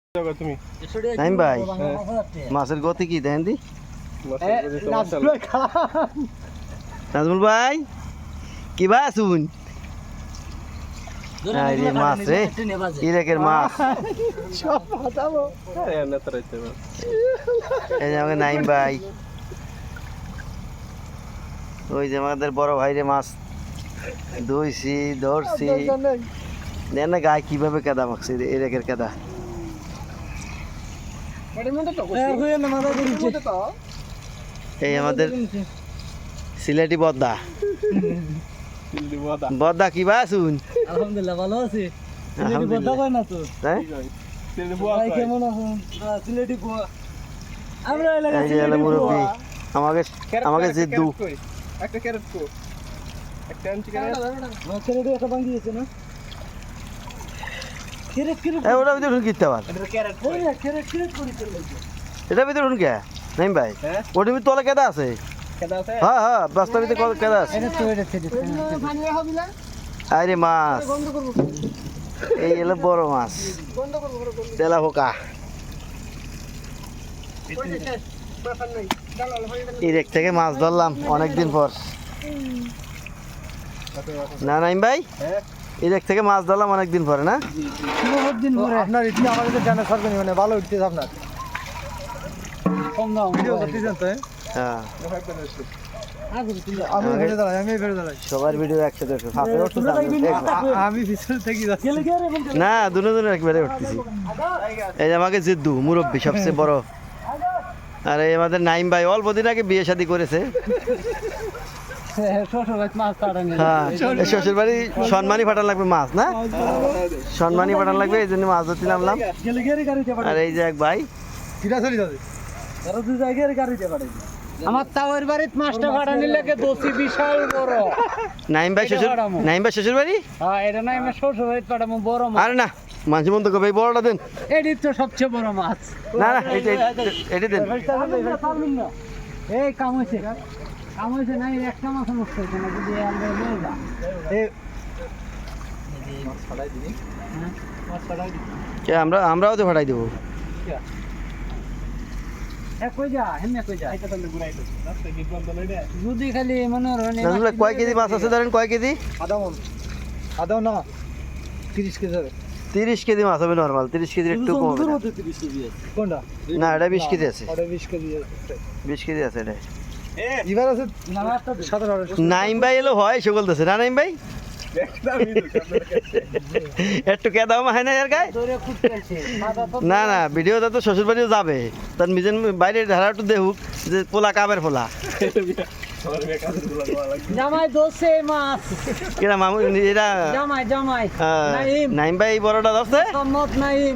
তুমি নাইম ভাই মাছের গতি কি দেখেন দি নাজমুল ভাই কি ভাই আসুন মাছ রে ইরেকের মাছ এই যে আমাকে নাইম ভাই ওই যে আমাদের বড় ভাই রে মাছ ধুইছি ধরছি দেন না গায়ে কিভাবে কেদা মাখছে ইরেকের কেদা এই আমাদের সিলেটি বদ্দা বদ্দা কি বা শুন আলহামদুলিল্লাহ ভালো আছি সিলেটি বদ্দা কয় না তো হ্যাঁ ভাই কেমন আছেন সিলেটি বুয়া আমরা এই যে এলা মুরব্বি আমাকে জিদ্দু একটা ক্যারেট কো একটা আনছি ক্যারেট সিলেটি একটা ভাঙি দিয়েছে না ক্যারেট ক্যারেট এই ওটা ভিতরে কিতে আবার এটা ক্যারেট কই ক্যারেট ক্যারেট করে চলে এটা ভিতরে হুন কে নাইম ভাই ওটা ভিতরে তলে কেদা আছে কেদা আছে হ্যাঁ হ্যাঁ বস্তার ভিতরে কেদা আছে এটা তো এটা ছেড়ে পানি হবে না আরে মাছ বন্ধ করব এই এলো বড় মাছ বন্ধ করব তেলা হোকা ইরেক থেকে মাছ ধরলাম অনেকদিন পর না নাইম ভাই ইরেক থেকে মাছ ধরলাম অনেকদিন পরে না বহুত দিন পরে আপনার ইতি আমাদের জানা সরকারি মানে ভালো উঠতে আপনার কম দাও ভিডিও করতে জানতো হ্যাঁ আমি ভিডিও দাঁড়াই আমি ভিডিও দাঁড়াই সবার ভিডিও একসাথে আমি পিছন থেকে যাচ্ছি না দুজনের একবারে উঠতেছি এই যে আমাকে জিদ্দু মুরব্বী সবচেয়ে বড় আর এই আমাদের নাইম ভাই অল্প দিন আগে বিয়ে শাদী করেছে হ্যাঁ শ্বশুর বাড়ি সম্মানী পাঠান লাগবে মাছ না সম্মানী পাঠান লাগবে এই জন্য মাছ ধরতে নামলাম আর এই যে এক ভাই আমার তাওয়ের বাড়িতে মাছটা ভাড়ানি লাগে দোষী বিশাল বড় নাইম ভাই শ্বশুর বাড়ি হ্যাঁ এটা নাই আমার শ্বশুর বাড়িতে পাঠাবো বড় মাছ আরে না মানুষ মন্ত করবে এই বড়টা দেন এটি তো সবচেয়ে বড় মাছ না না এটা দেন এই কাম হয়েছে নাই একটা মাছ নষ্ট হয়েছে না যদি আমরা নিয়ে যা কে আমরাও তো ভাড়াই দেবো যদি খালি মনে নাজমুল কয় কেজি মাছ আছে ধরেন কয় কেজি আদা না 30 কেজি হবে 30 কেজি মাছ হবে নরমাল 30 কেজির একটু কম হবে কোনটা না এটা 20 কেজি আছে ওটা 20 কেজি 20 কেজি আছে এটা এবার আছে সাধারণ নাইম ভাই এলো হয় সে বলতেছে না নাইম ভাই একটু কেদাও মাহে না এর গায়ে না না ভিডিওটা তো শ্বশুর বাড়িও যাবে তার নিজের বাইরে ধারা একটু দেখুক যে পোলা কাবের পোলা জামাই দোষে মাছ কিনা মামু এরা জামাই জামাই নাইম ভাই বড়টা দোষে সম্মত নাইম